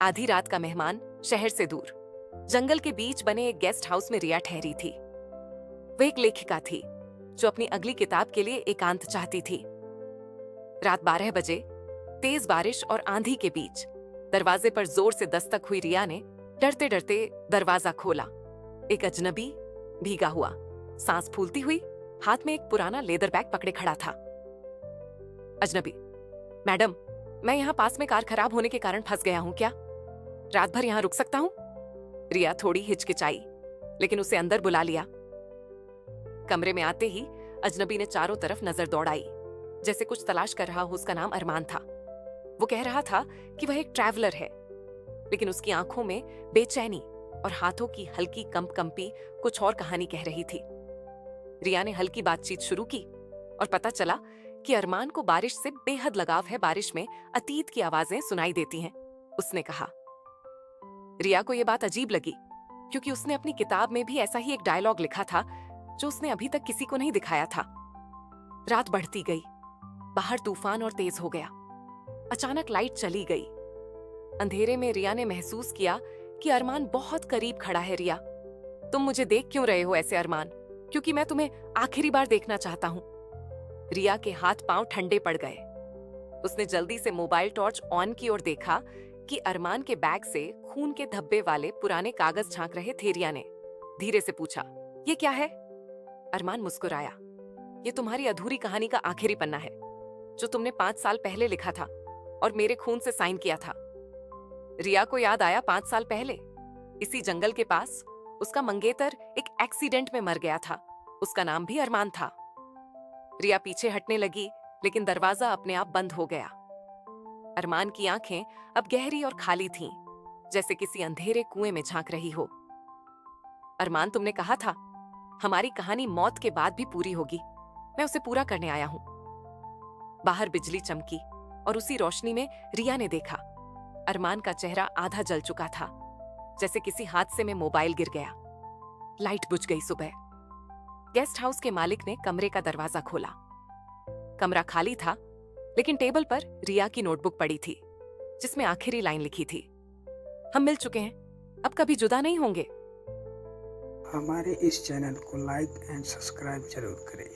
आधी रात का मेहमान शहर से दूर जंगल के बीच बने एक गेस्ट हाउस में रिया ठहरी थी। वह एक लेखिका थी जो अपनी अगली किताब के लिए एकांत चाहती थी। रात 12 बजे तेज बारिश और आंधी के बीच दरवाजे पर जोर से दस्तक हुई। रिया ने डरते डरते दरवाजा खोला। एक अजनबी भीगा हुआ, सांस फूलती हुई, हाथ में एक पुराना लेदर बैग पकड़े खड़ा था। अजनबी: मैडम, मैं यहाँ पास में कार खराब होने के कारण फंस गया हूँ, क्या रात भर यहाँ रुक सकता हूँ? रिया थोड़ी हिचकिचाई, लेकिन उसे अंदर बुला लिया। कमरे में आते ही अजनबी ने चारों तरफ नजर दौड़ाई, जैसे कुछ तलाश कर रहा हो। उसका नाम अरमान था। वो कह रहा था कि वह एक ट्रैवलर है, लेकिन उसकी आंखों में बेचैनी और हाथों की हल्की कंपी कुछ और कहानी कह रही थी। रिया ने हल्की बातचीत शुरू की और पता चला कि अरमान को बारिश से बेहद लगाव है। बारिश में अतीत की आवाजें सुनाई देती हैं, उसने कहा। रिया को यह बात अजीब लगी, क्योंकि उसने अपनी किताब में भी ऐसा ही एक डायलॉग लिखा था जो उसने अभी तक किसी को नहीं दिखाया था। रात बढ़ती गई, बाहर तूफान और तेज हो गया। अचानक लाइट चली गई। अंधेरे में रिया ने महसूस किया कि अरमान बहुत करीब खड़ा है। रिया, तुम मुझे देख क्यों रहे हो ऐसे अरमान? क्योंकि मैं तुम्हें आखिरी बार देखना चाहता हूं। रिया के हाथ पांव ठंडे पड़ गए। उसने जल्दी से मोबाइल टॉर्च ऑन की और देखा कि अरमान के बैग से खून के धब्बे वाले पुराने कागज झांक रहे थे। रिया ने धीरे से पूछा, ये क्या है? अरमान मुस्कुराया। ये तुम्हारी अधूरी कहानी का आखिरी पन्ना है, जो तुमने 5 साल पहले लिखा था और मेरे खून से साइन किया था। रिया को याद आया 5 साल पहले इसी जंगल के पास उसका मंगेतर एक एक्सीडेंट में मर गया था। उसका नाम भी अरमान था। रिया पीछे हटने लगी, लेकिन दरवाजा अपने आप बंद हो गया। अरमान की आंखें अब गहरी और खाली थीं, जैसे किसी अंधेरे कुएं में झांक रही हो। अरमान, तुमने कहा था हमारी कहानी मौत के बाद भी पूरी होगी। मैं उसे पूरा करने आया हूं। बाहर बिजली चमकी और उसी रोशनी में रिया ने देखा अरमान का चेहरा आधा जल चुका था, जैसे किसी हादसे में मोबाइल गिर गया। लाइट बुझ गई। सुबह गेस्ट हाउस के मालिक ने कमरे का दरवाजा खोला। कमरा खाली था, लेकिन टेबल पर रिया की नोटबुक पड़ी थी, जिसमें आखिरी लाइन लिखी थी, हम मिल चुके हैं, अब कभी जुदा नहीं होंगे। हमारे इस चैनल को लाइक एंड सब्सक्राइब जरूर करें।